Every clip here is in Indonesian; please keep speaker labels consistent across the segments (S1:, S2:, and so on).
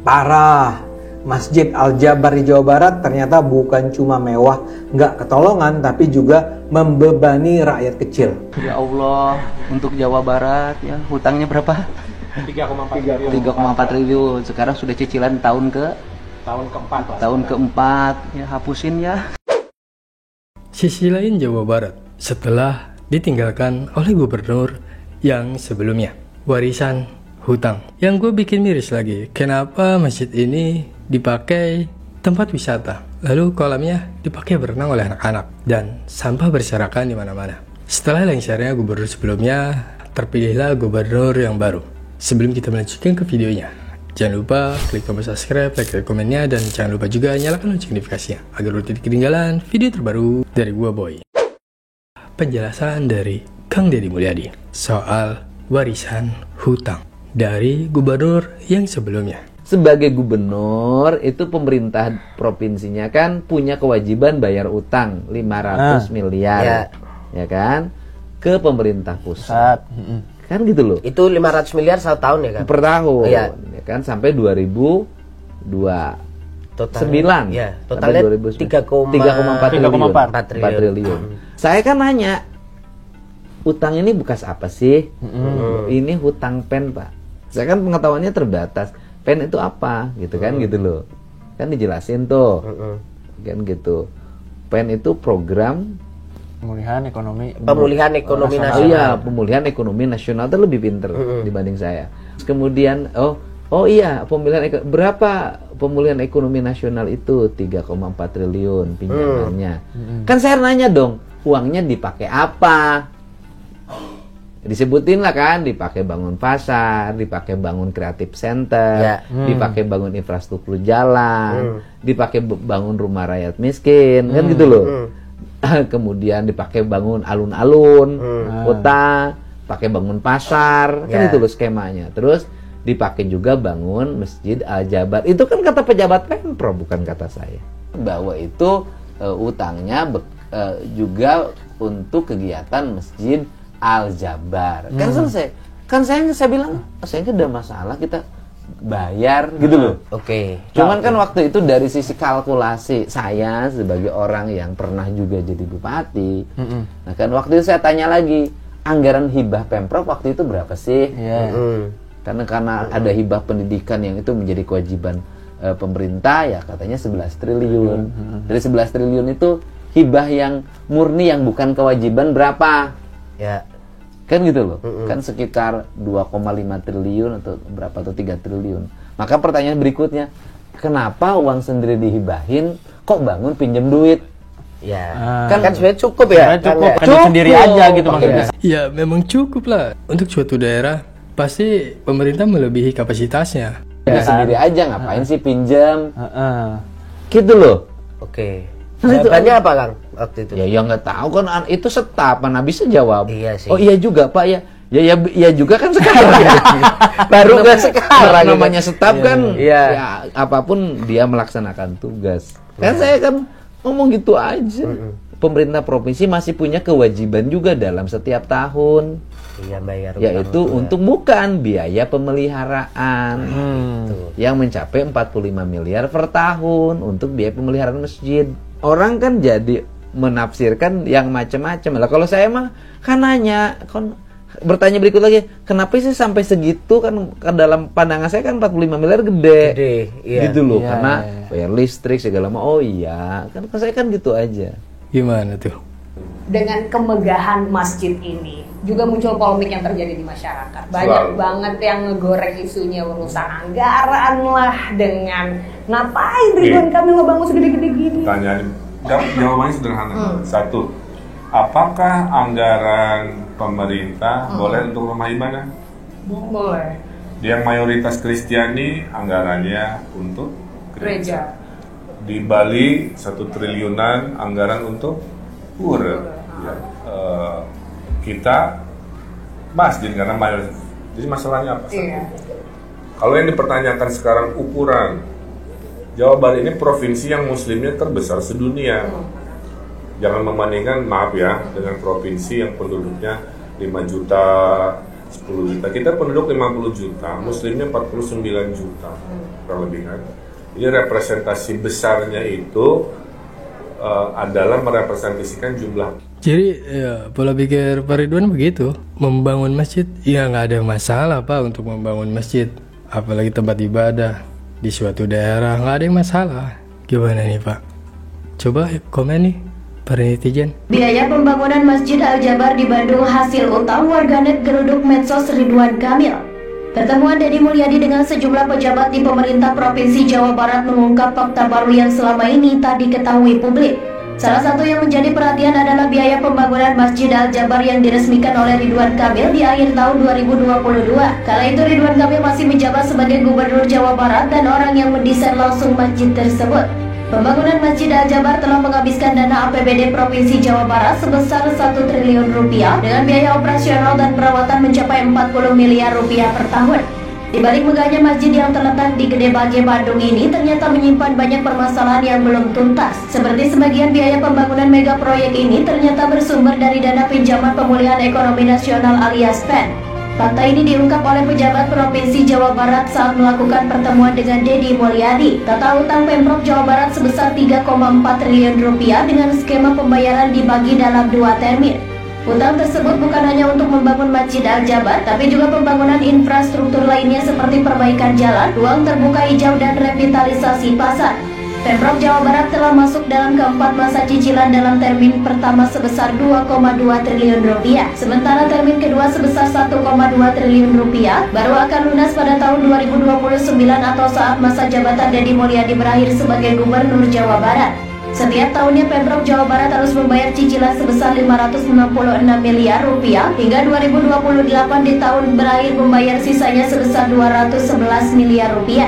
S1: Parah. Masjid Al-Jabar di Jawa Barat ternyata bukan cuma mewah, nggak ketolongan, tapi juga membebani rakyat kecil.
S2: Ya Allah, untuk Jawa Barat ya hutangnya berapa? 3,4 triliun. Sekarang sudah cicilan tahun keempat. Ya hapusin ya.
S3: Sisi lain Jawa Barat setelah ditinggalkan oleh gubernur yang sebelumnya, warisan hutang. Yang gue bikin miris lagi, kenapa masjid ini dipakai tempat wisata, lalu kolamnya dipakai berenang oleh anak-anak, dan sampah berserakan di mana-mana. Setelah lengsernya gubernur sebelumnya, terpilihlah gubernur yang baru. Sebelum kita melanjutkan ke videonya, jangan lupa klik tombol subscribe, like, komennya, dan jangan lupa juga nyalakan lonceng notifikasinya agar tidak ketinggalan video terbaru dari gua Boy. Penjelasan dari Kang Deddy Mulyadi soal warisan hutang dari gubernur yang sebelumnya.
S4: Sebagai gubernur itu pemerintah provinsinya kan punya kewajiban bayar utang 500 miliar ya kan ke pemerintah pusat. Kan gitu loh.
S5: Itu 500 miliar satu tahun ya kan?
S4: Per tahun ya kan sampai 2029.
S5: Ya, totalnya 3,4
S4: triliun. Saya kan nanya, utang ini bekas apa sih? Ini hutang pen, Pak. Saya kan pengetahuannya terbatas. Pen itu apa gitu kan, gitu loh, kan dijelasin tuh kan gitu. Pen itu program
S5: pemulihan ekonomi nasional.
S4: Iya, pemulihan ekonomi nasional. Itu lebih pinter dibanding saya. Kemudian iya, berapa pemulihan ekonomi nasional itu? 3,4 triliun pinjamannya. Kan saya nanya dong, uangnya dipakai apa? Disebutin lah kan, dipakai bangun pasar, dipakai bangun kreatif center, dipakai bangun infrastruktur jalan, dipakai bangun rumah rakyat miskin, kan gitu loh. Kemudian dipakai bangun alun-alun kota, pakai bangun pasar, kan itu loh skemanya. Terus dipakai juga bangun Masjid Al-Jabar. Itu kan kata pejabat Pemprov, bukan kata saya. Bahwa itu utangnya juga untuk kegiatan Masjid Al-Jabar. Kan selesai. Kan saya bilang, saya nggak ada masalah, kita bayar gitu loh.
S5: Oke.
S4: Cuman kan waktu itu dari sisi kalkulasi saya sebagai orang yang pernah juga jadi bupati. Nah kan waktu itu saya tanya lagi, anggaran hibah Pemprov waktu itu berapa sih? Karena ada hibah pendidikan yang itu menjadi kewajiban pemerintah, ya katanya 11 triliun. Dari 11 triliun itu hibah yang murni yang bukan kewajiban berapa? Ya, kan gitu loh. Kan sekitar 2,5 triliun atau berapa, atau 3 triliun. Maka pertanyaan berikutnya, kenapa uang sendiri dihibahin, kok bangun pinjam duit?
S5: Ya, kan sebenarnya cukup ya.
S3: Cukup sendiri aja gitu maksudnya. Ya, memang cukup lah. Untuk suatu daerah pasti pemerintah melebihi kapasitasnya.
S4: Ya, sendiri aja ngapain sih pinjam? Gitu loh.
S5: Oke. Jawabannya apa Kang waktu itu?
S4: Ya nggak tahu kan, itu setap, mana bisa jawab.
S5: Iya sih.
S4: Oh iya juga Pak ya. Ya juga kan sekarang.
S5: Baru nggak sekarang.
S4: Namanya setap kan. Ya apapun dia melaksanakan tugas. Kan saya kan ngomong gitu aja. Pemerintah provinsi masih punya kewajiban juga dalam setiap tahun.
S5: Iya, bayar.
S4: Yaitu untuk bukan biaya pemeliharaan. Yang mencapai 45 miliar per tahun untuk biaya pemeliharaan masjid. Orang kan jadi menafsirkan yang macam-macam. Lah kalau saya mah kan nanya, bertanya berikut lagi, kenapa sih sampai segitu? Kan dalam pandangan saya kan 45 miliar gede. Gitu loh, karena bayar listrik segala macam. Oh iya, kan saya kan gitu aja.
S3: Gimana tuh?
S6: Dengan kemegahan masjid ini juga muncul polemik yang terjadi di masyarakat. Banyak banget yang ngegoreng isunya urusan anggaran lah, dengan ngapain Ridwan Kamil ngebangun segede-gede gini.
S7: Jawabannya sederhana. Satu, apakah anggaran pemerintah boleh untuk rumah ibadah?
S6: Boleh.
S7: Yang mayoritas Kristiani anggarannya untuk gereja. Di Bali 1 triliunan anggaran untuk pura. Kita masjid karena mayoritas. Jadi masalahnya apa? Kalau yang dipertanyakan sekarang ukuran, Jawa Barat ini provinsi yang muslimnya terbesar sedunia. Jangan membandingkan, maaf ya, dengan provinsi yang penduduknya 5 juta 10 juta. Kita penduduk 50 juta, muslimnya 49 juta, kurang lebih kan. Jadi representasi besarnya itu adalah merepresentasikan jumlah.
S3: Jadi ya, pola pikir Pak Ridwan begitu, membangun masjid ya nggak ada masalah Pak untuk membangun masjid, apalagi tempat ibadah di suatu daerah nggak ada yang masalah. Gimana nih Pak? Coba komen nih para netizen.
S8: Biaya pembangunan Masjid Al-Jabar di Bandung hasil utang warganet geruduk medsos Ridwan Kamil. Pertemuan Deddy Mulyadi dengan sejumlah pejabat di pemerintah Provinsi Jawa Barat mengungkap fakta baru yang selama ini tak diketahui publik. Salah satu yang menjadi perhatian adalah biaya pembangunan Masjid Al-Jabar yang diresmikan oleh Ridwan Kamil di akhir tahun 2022. Kala itu Ridwan Kamil masih menjabat sebagai Gubernur Jawa Barat dan orang yang mendesain langsung masjid tersebut. Pembangunan Masjid Al-Jabar telah menghabiskan dana APBD Provinsi Jawa Barat sebesar 1 triliun rupiah dengan biaya operasional dan perawatan mencapai 40 miliar rupiah per tahun. Di balik megahnya masjid yang terletak di Gede Bage, Bandung ini ternyata menyimpan banyak permasalahan yang belum tuntas. Seperti sebagian biaya pembangunan mega proyek ini ternyata bersumber dari dana pinjaman pemulihan ekonomi nasional alias PEN. Fakta ini diungkap oleh pejabat Provinsi Jawa Barat saat melakukan pertemuan dengan Deddy Mulyadi. Tata utang Pemprov Jawa Barat sebesar 3,4 triliun rupiah dengan skema pembayaran dibagi dalam 2 termin. Utang tersebut bukan hanya untuk membangun Masjid Al-Jabar, tapi juga pembangunan infrastruktur lainnya seperti perbaikan jalan, ruang terbuka hijau, dan revitalisasi pasar. Pemprov Jawa Barat telah masuk dalam keempat masa cicilan dalam termin pertama sebesar 2,2 triliun rupiah. Sementara termin kedua sebesar 1,2 triliun rupiah baru akan lunas pada tahun 2029 atau saat masa jabatan Deddy Mulyadi berakhir sebagai Gubernur Jawa Barat. Setiap tahunnya Pemprov Jawa Barat harus membayar cicilan sebesar 566 miliar rupiah hingga 2028 di tahun berakhir membayar sisanya sebesar 211 miliar rupiah.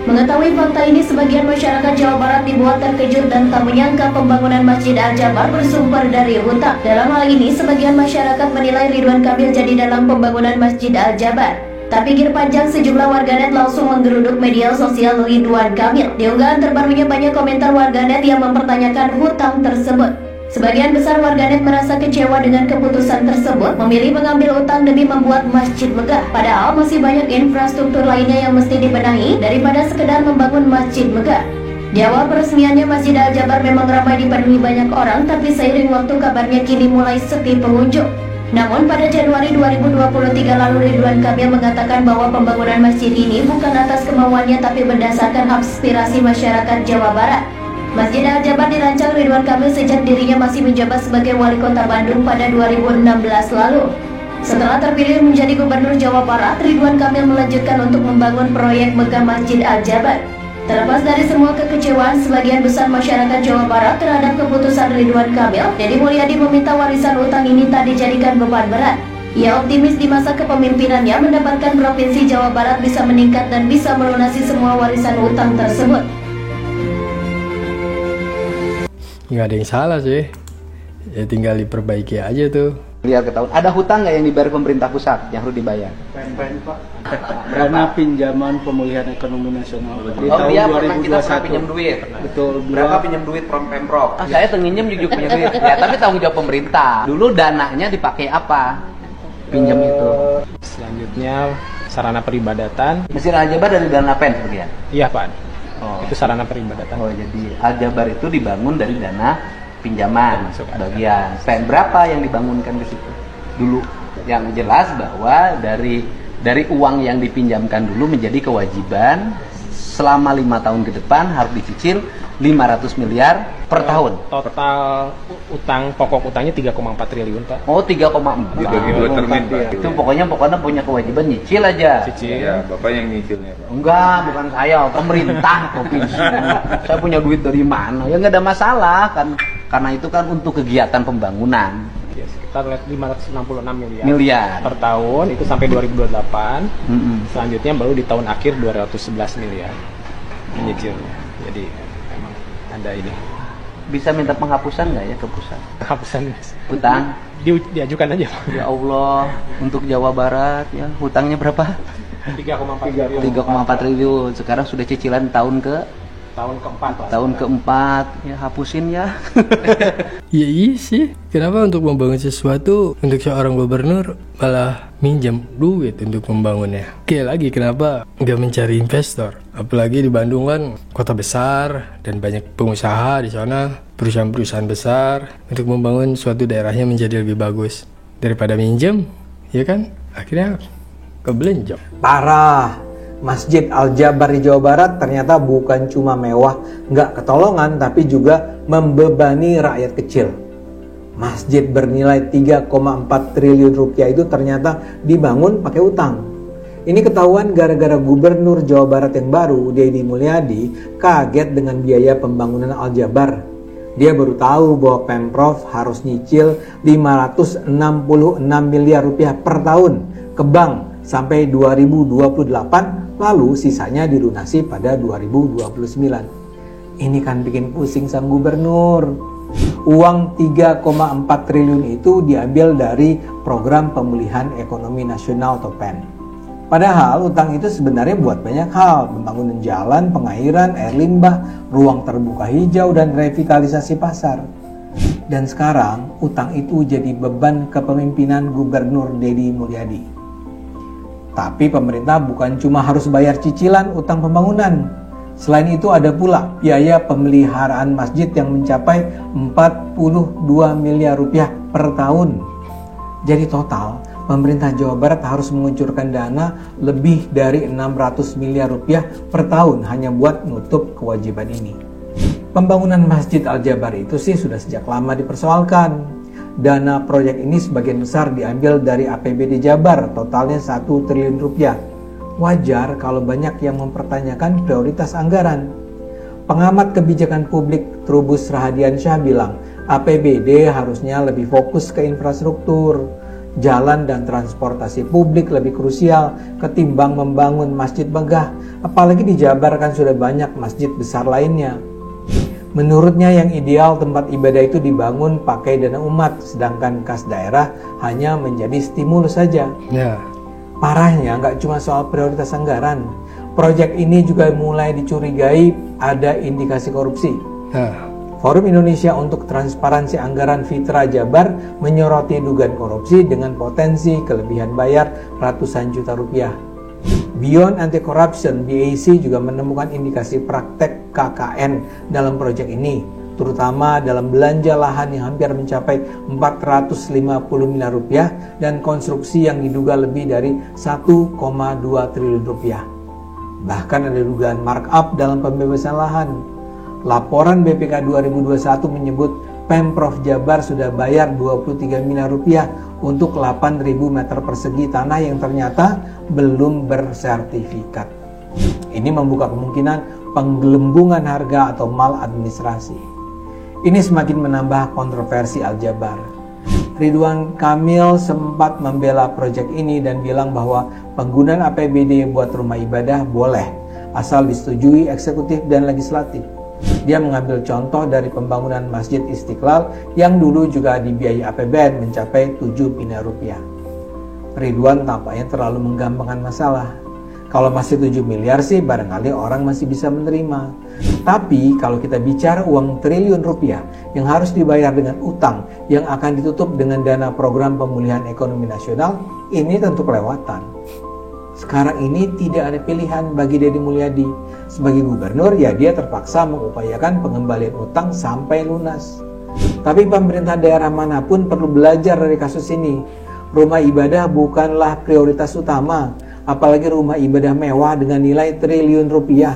S8: Mengetahui fakta ini, sebagian masyarakat Jawa Barat dibuat terkejut dan tak menyangka pembangunan Masjid Al-Jabar bersumber dari hutang. Dalam hal ini, sebagian masyarakat menilai Ridwan Kamil jadi dalam pembangunan Masjid Al-Jabar. Tak pikir panjang, sejumlah warganet langsung menggeruduk media sosial Ridwan Kamil. Di unggahan terbarunya banyak komentar warganet yang mempertanyakan hutang tersebut. Sebagian besar warganet merasa kecewa dengan keputusan tersebut, memilih mengambil utang demi membuat masjid megah. Padahal masih banyak infrastruktur lainnya yang mesti dibenahi daripada sekedar membangun masjid megah. Di awal peresmiannya Masjid Al-Jabar memang ramai dipenuhi banyak orang, tapi seiring waktu kabarnya kini mulai sepi pengunjung. Namun pada Januari 2023 lalu Ridwan Kamil mengatakan bahwa pembangunan masjid ini bukan atas kemauannya tapi berdasarkan aspirasi masyarakat Jawa Barat. Masjid Al-Jabar dirancang Ridwan Kamil sejak dirinya masih menjabat sebagai Wali Kota Bandung pada 2016 lalu. Setelah terpilih menjadi Gubernur Jawa Barat, Ridwan Kamil melanjutkan untuk membangun proyek megah Masjid Al-Jabar. Terlepas dari semua kekecewaan sebagian besar masyarakat Jawa Barat terhadap keputusan Ridwan Kamil, Deddy Mulyadi meminta warisan utang ini tak dijadikan beban berat. Ia optimis di masa kepemimpinannya mendapatkan Provinsi Jawa Barat bisa meningkat dan bisa melunasi semua warisan utang tersebut.
S3: Nggak ada yang salah sih, ya tinggal diperbaiki aja tuh.
S2: Lihat ke tahun, ada hutang nggak yang dibayar pemerintah pusat yang harus dibayar?
S9: Pak. Dana pinjaman pemulihan ekonomi nasional di
S2: tahun
S9: tahun 2021.
S2: Kita pernah pinjam duit.
S9: Betul.
S2: Berapa pinjam duit from Pemprov? Saya tenginjem juga punya duit. Ya, tapi tanggung jawab pemerintah. Dulu dananya dipakai apa? Pinjam itu.
S9: Selanjutnya sarana peribadatan.
S2: Masjid Al-Jabar dari dana PEN seperti ya?
S9: Iya Pak.
S2: Oh.
S9: Itu sarana peribadatan.
S2: Oh, jadi Al-Jabar itu dibangun dari dana pinjaman
S9: Masuk
S2: bagian. PEN berapa yang dibangunkan ke situ? Dulu yang jelas bahwa dari uang yang dipinjamkan dulu menjadi kewajiban selama 5 tahun ke depan harus dicicil 500 miliar per tahun.
S9: Total utang, pokok utangnya 3,4 triliun Pak.
S2: Oh, 3,4.
S7: Dibagi 2 termin Pak.
S2: Itu pokoknya punya kewajiban nyicil aja.
S9: Cicil.
S7: Ya, Bapak yang nyicilnya Pak.
S2: Enggak, bukan saya, pemerintah provinsi. Saya punya duit dari mana? Ya nggak ada masalah kan, karena itu kan untuk kegiatan pembangunan.
S9: Ya, sekitar 566
S2: Miliar
S9: per tahun, itu sampai 2028.
S2: Selanjutnya
S9: baru di tahun akhir 211 miliar menyicilnya. Jadi memang ada ini.
S2: Bisa minta penghapusan nggak ya ke pusat?
S9: Penghapusan
S2: Hutang?
S9: Diajukan aja Pak.
S2: Ya Allah, untuk Jawa Barat ya hutangnya berapa?
S9: 3,4
S2: triliun. Sekarang sudah cicilan tahun ke
S9: tahun keempat lah.
S2: Tahun keempat, ya hapusin ya.
S3: Ya iya sih, kenapa untuk membangun sesuatu untuk seorang gubernur malah minjem duit untuk membangunnya? Kayak lagi kenapa nggak mencari investor? Apalagi di Bandung kan kota besar dan banyak pengusaha di sana, perusahaan-perusahaan besar untuk membangun suatu daerahnya menjadi lebih bagus daripada minjem, ya kan? Akhirnya kebelenjok.
S1: Parah. Masjid Al-Jabar di Jawa Barat ternyata bukan cuma mewah, nggak ketolongan, tapi juga membebani rakyat kecil. Masjid bernilai 3,4 triliun rupiah itu ternyata dibangun pakai utang. Ini ketahuan gara-gara Gubernur Jawa Barat yang baru, Deddy Mulyadi, kaget dengan biaya pembangunan Al-Jabar. Dia baru tahu bahwa Pemprov harus nyicil 566 miliar rupiah per tahun ke bank sampai 2028, lalu sisanya dilunasi pada 2029. Ini kan bikin pusing sang gubernur. Uang 3,4 triliun itu diambil dari Program Pemulihan Ekonomi Nasional atau PEN. Padahal utang itu sebenarnya buat banyak hal, pembangunan jalan, pengairan, air limbah, ruang terbuka hijau, dan revitalisasi pasar. Dan sekarang utang itu jadi beban kepemimpinan Gubernur Deddy Mulyadi. Tapi pemerintah bukan cuma harus bayar cicilan utang pembangunan. Selain itu ada pula biaya pemeliharaan masjid yang mencapai 42 miliar rupiah per tahun. Jadi total, pemerintah Jawa Barat harus mengucurkan dana lebih dari 600 miliar rupiah per tahun hanya buat nutup kewajiban ini. Pembangunan Masjid Al-Jabar itu sih sudah sejak lama dipersoalkan. Dana proyek ini sebagian besar diambil dari APBD Jabar, totalnya 1 triliun rupiah. Wajar kalau banyak yang mempertanyakan prioritas anggaran. Pengamat kebijakan publik Trubus Rahadiansyah bilang, APBD harusnya lebih fokus ke infrastruktur. Jalan dan transportasi publik lebih krusial ketimbang membangun masjid megah. Apalagi di Jabar kan sudah banyak masjid besar lainnya. Menurutnya yang ideal tempat ibadah itu dibangun pakai dana umat, sedangkan kas daerah hanya menjadi stimulus saja.
S3: Ya.
S1: Parahnya nggak cuma soal prioritas anggaran, proyek ini juga mulai dicurigai ada indikasi korupsi.
S3: Ya.
S1: Forum Indonesia untuk Transparansi Anggaran Fitra Jabar menyoroti dugaan korupsi dengan potensi kelebihan bayar ratusan juta rupiah. Beyond Anti-Corruption, BAC juga menemukan indikasi praktek KKN dalam proyek ini, terutama dalam belanja lahan yang hampir mencapai 450 miliar rupiah dan konstruksi yang diduga lebih dari 1,2 triliun rupiah. Bahkan ada dugaan markup dalam pembebasan lahan. Laporan BPK 2021 menyebut Pemprov Jabar sudah bayar 23 miliar rupiah untuk 8.000 meter persegi tanah yang ternyata belum bersertifikat. Ini membuka kemungkinan penggelembungan harga atau maladministrasi. Ini semakin menambah kontroversi Al-Jabar. Ridwan Kamil sempat membela proyek ini dan bilang bahwa penggunaan APBD buat rumah ibadah boleh, asal disetujui eksekutif dan legislatif. Dia mengambil contoh dari pembangunan Masjid Istiqlal yang dulu juga dibiayai APBN mencapai 7 miliar rupiah. Ridwan tampaknya terlalu menggampangkan masalah. Kalau masih 7 miliar sih barangkali orang masih bisa menerima. Tapi kalau kita bicara uang triliun rupiah yang harus dibayar dengan utang yang akan ditutup dengan dana program pemulihan ekonomi nasional, ini tentu kelewatan. Sekarang ini tidak ada pilihan bagi Deddy Mulyadi. Sebagai gubernur, ya dia terpaksa mengupayakan pengembalian utang sampai lunas. Tapi pemerintah daerah manapun perlu belajar dari kasus ini. Rumah ibadah bukanlah prioritas utama, apalagi rumah ibadah mewah dengan nilai triliun rupiah.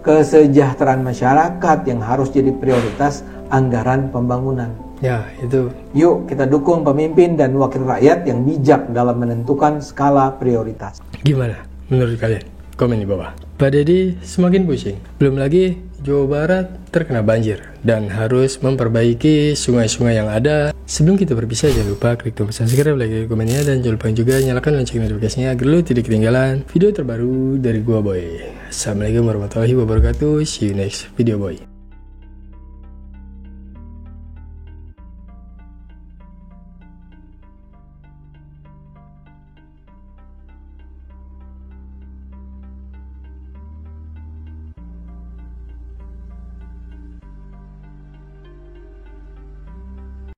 S1: Kesejahteraan masyarakat yang harus jadi prioritas anggaran pembangunan.
S3: Ya, itu.
S1: Yuk kita dukung pemimpin dan wakil rakyat yang bijak dalam menentukan skala prioritas.
S3: Gimana menurut kalian? Komen di bawah. Pak Deddy semakin pusing. Belum lagi Jawa Barat terkena banjir dan harus memperbaiki sungai-sungai yang ada. Sebelum kita berpisah, jangan lupa klik tombol subscribe, like, komennya, dan jangan lupa juga nyalakan lonceng notifikasinya agar lo tidak ketinggalan video terbaru dari gua Boy. Assalamualaikum warahmatullahi wabarakatuh. See you next video Boy.